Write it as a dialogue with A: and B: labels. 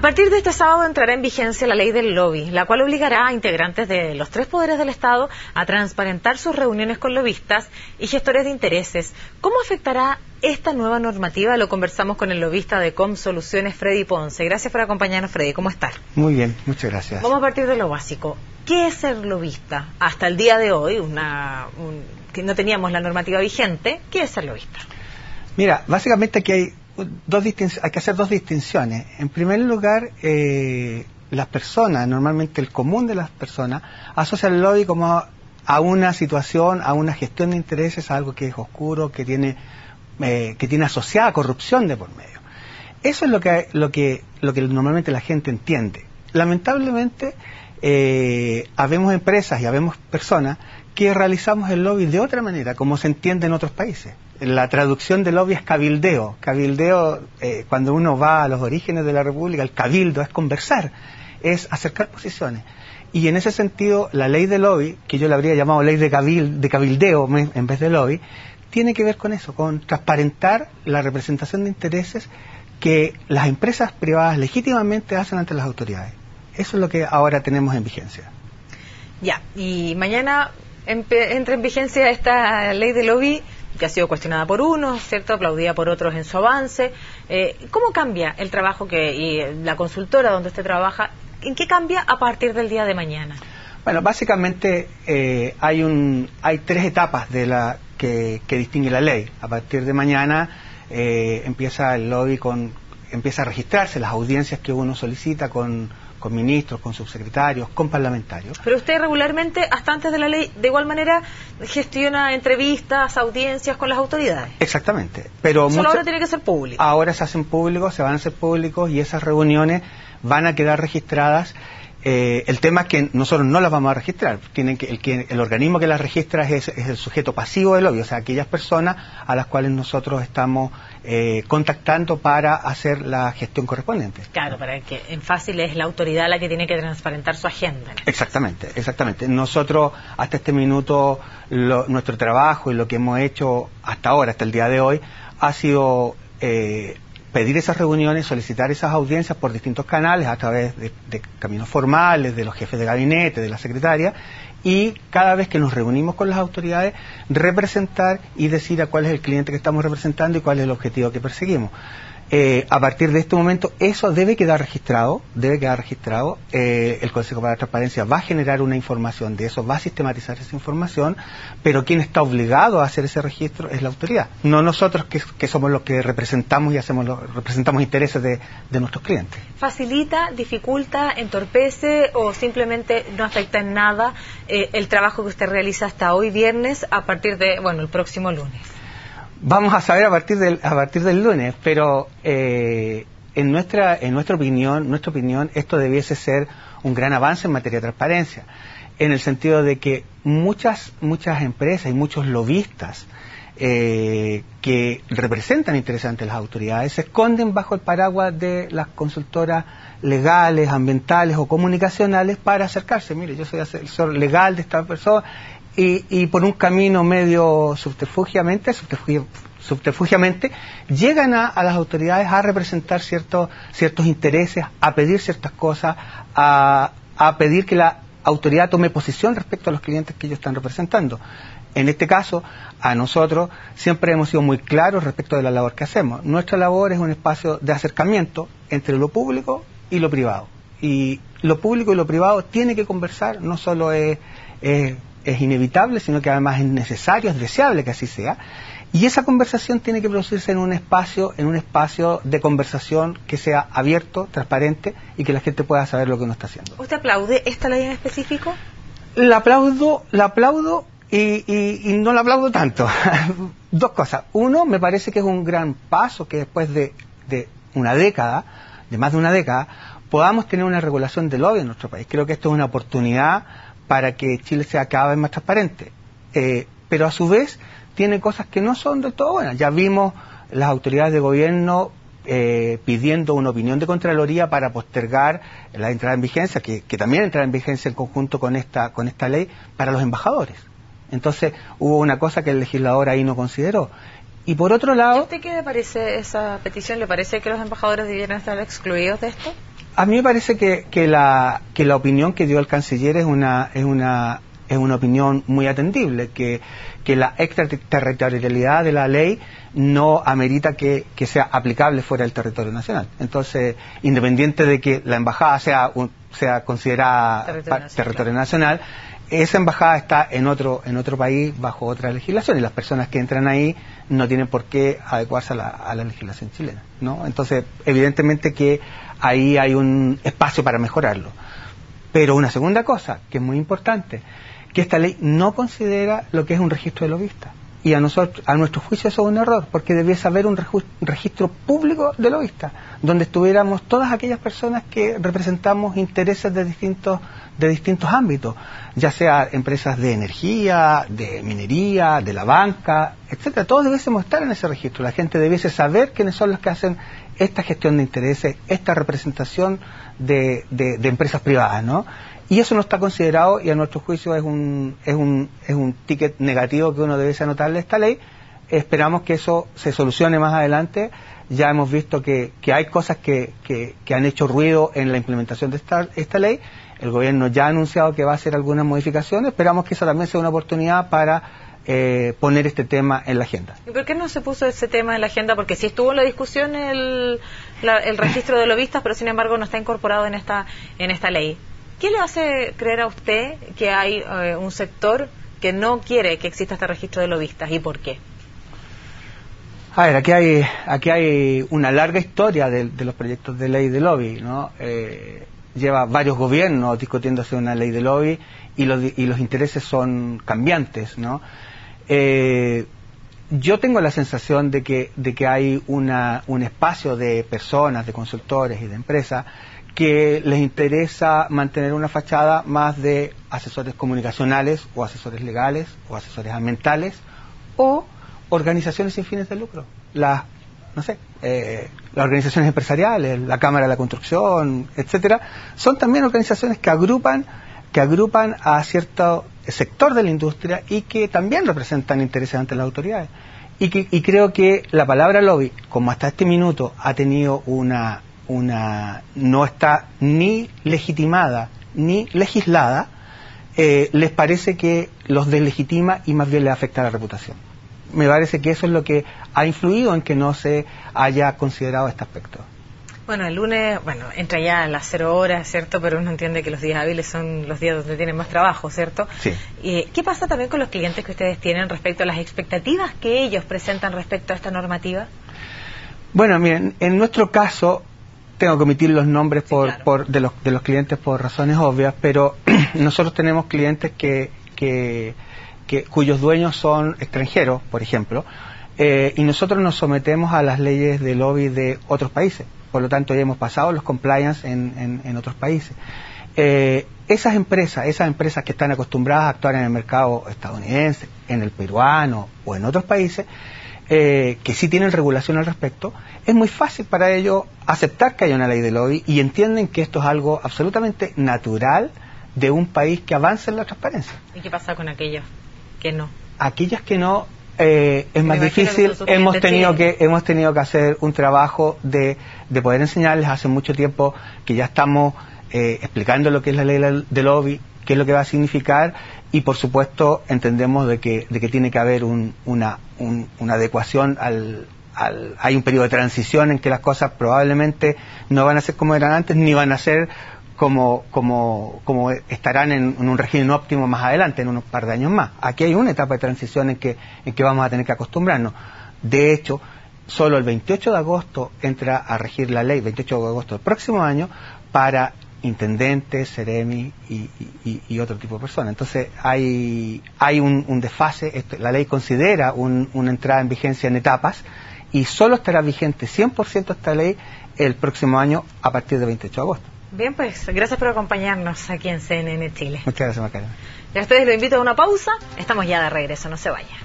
A: partir de este sábado entrará en vigencia la ley del lobby, la cual obligará a integrantes de los tres poderes del Estado a transparentar sus reuniones con lobistas y gestores de intereses. ¿Cómo afectará esta nueva normativa? Lo conversamos con el lobista de ComSoluciones, Freddy Ponce. Gracias por acompañarnos, Freddy. ¿Cómo estás?
B: Muy bien, muchas gracias.
A: Vamos a partir de lo básico. ¿Qué es ser lobista? Hasta el día de hoy, que no teníamos la normativa vigente. ¿Qué es ser lobista?
B: Mira, básicamente aquí hay que hacer dos distinciones. En primer lugar, las personas, normalmente el común de las personas, asocia el lobby como a una situación, a una gestión de intereses, a algo que es oscuro, que tiene asociada corrupción de por medio. Eso es lo que normalmente la gente entiende. Lamentablemente, habemos empresas y habemos personas que realizamos el lobby de otra manera, como se entiende en otros países. La traducción de lobby es cabildeo. Cabildeo, cuando uno va a los orígenes de la República, el cabildo es conversar, es acercar posiciones. Y en ese sentido, la ley de lobby, que yo le habría llamado ley de cabildeo en vez de lobby, tiene que ver con eso, con transparentar la representación de intereses que las empresas privadas legítimamente hacen ante las autoridades. Eso es lo que ahora tenemos en vigencia.
A: Ya, y mañana entra en vigencia esta ley de lobby, que ha sido cuestionada por unos, ¿cierto?, aplaudida por otros en su avance. ¿Cómo cambia el trabajo y la consultora donde usted trabaja? ¿En qué cambia a partir del día de mañana?
B: Bueno, básicamente hay tres etapas que distingue la ley. A partir de mañana empieza el lobby empieza a registrarse las audiencias que uno solicita con ministros, con subsecretarios, con parlamentarios.
A: Pero usted regularmente, hasta antes de la ley, de igual manera gestiona entrevistas, audiencias con las autoridades.
B: Exactamente. Pero
A: solo ahora tiene que ser público.
B: Ahora se hacen públicos, se van a hacer públicos y esas reuniones van a quedar registradas. El tema es que nosotros no las vamos a registrar. El organismo que las registra es el sujeto pasivo del lobby, o sea, aquellas personas a las cuales nosotros estamos contactando para hacer la gestión correspondiente.
A: Claro, para que en fácil es la autoridad la que tiene que transparentar su agenda, ¿no?
B: Exactamente. Nosotros, hasta este minuto, nuestro trabajo y lo que hemos hecho hasta ahora, hasta el día de hoy, ha sido pedir esas reuniones, solicitar esas audiencias por distintos canales, a través de caminos formales, de los jefes de gabinete, de la secretaria, y cada vez que nos reunimos con las autoridades, representar y decir a cuál es el cliente que estamos representando y cuál es el objetivo que perseguimos. A partir de este momento, eso debe quedar registrado. El Consejo para la Transparencia va a generar una información de eso, va a sistematizar esa información, pero quien está obligado a hacer ese registro es la autoridad, no nosotros que somos los que representamos y representamos intereses de nuestros clientes.
A: ¿Facilita, dificulta, entorpece o simplemente no afecta en nada el trabajo que usted realiza hasta hoy viernes a partir de, el próximo lunes?
B: Vamos a saber a partir del lunes, pero en nuestra opinión, esto debiese ser un gran avance en materia de transparencia, en el sentido de que muchas empresas y muchos lobistas que representan intereses ante las autoridades se esconden bajo el paraguas de las consultoras legales, ambientales o comunicacionales para acercarse. Mire, yo soy asesor legal de esta persona. Y por un camino medio subterfugiamente llegan a las autoridades a representar ciertos intereses, a pedir ciertas cosas, a pedir que la autoridad tome posición respecto a los clientes que ellos están representando. En este caso, a nosotros siempre hemos sido muy claros respecto de la labor que hacemos. Nuestra labor es un espacio de acercamiento entre lo público y lo privado. Y lo público y lo privado tiene que conversar, no solo es inevitable, sino que además es necesario, es deseable que así sea, y esa conversación tiene que producirse en un espacio de conversación que sea abierto, transparente y que la gente pueda saber lo que uno está haciendo.
A: ¿Usted aplaude esta ley en específico?
B: La aplaudo y no la aplaudo tanto. Dos cosas. Uno, me parece que es un gran paso que después de más de una década, podamos tener una regulación del lobby en nuestro país. Creo que esto es una oportunidad para que Chile sea cada vez más transparente, pero a su vez tiene cosas que no son del todo buenas. Ya vimos las autoridades de gobierno pidiendo una opinión de Contraloría para postergar la entrada en vigencia, que también entrará en vigencia en conjunto con esta ley, para los embajadores. Entonces hubo una cosa que el legislador ahí no consideró. Y por otro lado...
A: ¿Y a usted qué le parece esa petición? ¿Le parece que los embajadores debieran estar excluidos de esto?
B: A mí me parece que la opinión que dio el canciller es una opinión muy atendible, que la extraterritorialidad de la ley no amerita que sea aplicable fuera del territorio nacional. Entonces, independiente de que la embajada sea considerada territorio nacional, esa embajada está en otro país bajo otra legislación, y las personas que entran ahí no tienen por qué adecuarse a la legislación chilena, ¿no? Entonces, evidentemente que ahí hay un espacio para mejorarlo. Pero una segunda cosa, que es muy importante, que esta ley no considera lo que es un registro de lobistas. Y a nuestro juicio eso es un error, porque debiese haber un registro público de lobistas, donde estuviéramos todas aquellas personas que representamos intereses de distintos ámbitos, ya sea empresas de energía, de minería, de la banca, etcétera. Todos debiésemos estar en ese registro. La gente debiese saber quiénes son los que hacen esta gestión de intereses, esta representación de empresas privadas, ¿no? Y eso no está considerado, y a nuestro juicio es un ticket negativo que uno debe anotarle a esta ley. Esperamos que eso se solucione más adelante. Ya hemos visto que hay cosas que han hecho ruido en la implementación de esta ley. El gobierno ya ha anunciado que va a hacer algunas modificaciones. Esperamos que esa también sea una oportunidad para poner este tema en la agenda.
A: ¿Y por qué no se puso ese tema en la agenda? Porque sí estuvo en la discusión el registro de lobistas, pero sin embargo no está incorporado en esta ley. ¿Qué le hace creer a usted que hay un sector que no quiere que exista este registro de lobistas, y por qué?
B: A ver, aquí hay una larga historia de los proyectos de ley de lobby, ¿no? Lleva varios gobiernos discutiéndose una ley de lobby, y los intereses son cambiantes, ¿no? Yo tengo la sensación de que hay un espacio de personas, de consultores y de empresas que les interesa mantener una fachada más de asesores comunicacionales, o asesores legales, o asesores ambientales, o organizaciones sin fines de lucro. Las organizaciones empresariales, la Cámara de la Construcción, etcétera, son también organizaciones que agrupan a cierto sector de la industria y que también representan intereses ante las autoridades. Y creo que la palabra lobby, como hasta este minuto ha tenido no está ni legitimada ni legislada, les parece que los deslegitima y más bien les afecta la reputación. Me parece que eso es lo que ha influido en que no se haya considerado este aspecto.
A: Bueno, el lunes, entra ya a las 0 horas, ¿cierto? Pero uno entiende que los días hábiles son los días donde tienen más trabajo, ¿cierto?
B: Sí.
A: ¿Qué pasa también con los clientes que ustedes tienen respecto a las expectativas que ellos presentan respecto a esta normativa? Bueno, miren, en nuestro caso, tengo que omitir los nombres de los clientes por razones obvias, pero nosotros tenemos clientes cuyos dueños son extranjeros, por ejemplo, y nosotros nos sometemos a las leyes de lobby de otros países. Por lo tanto, ya hemos pasado los compliance en otros países. Esas empresas que están acostumbradas a actuar en el mercado estadounidense, en el peruano o en otros países, que sí tienen regulación al respecto, es muy fácil para ellos aceptar que haya una ley de lobby, y entienden que esto es algo absolutamente natural de un país que avanza en la transparencia. ¿Y qué pasa con aquellos que no?
B: Aquellas que no, es más difícil. Hemos tenido que hacer un trabajo de poder enseñarles. Hace mucho tiempo que ya estamos explicando lo que es la ley de lobby, qué es lo que va a significar, y por supuesto entendemos de que tiene que haber una adecuación hay un periodo de transición en que las cosas probablemente no van a ser como eran antes, ni van a ser como estarán en un régimen óptimo más adelante, en unos par de años más. Aquí hay una etapa de transición en que vamos a tener que acostumbrarnos. De hecho, solo el 28 de agosto entra a regir la ley, 28 de agosto del próximo año, para intendentes, seremi y otro tipo de personas. Entonces hay un desfase. La ley considera una entrada en vigencia en etapas, y solo estará vigente 100% esta ley el próximo año a partir del 28 de agosto.
A: Bien, pues gracias por acompañarnos aquí en CNN Chile.
B: Muchas gracias, Macarena.
A: Y a ustedes los invito a una pausa. Estamos ya de regreso, no se vayan.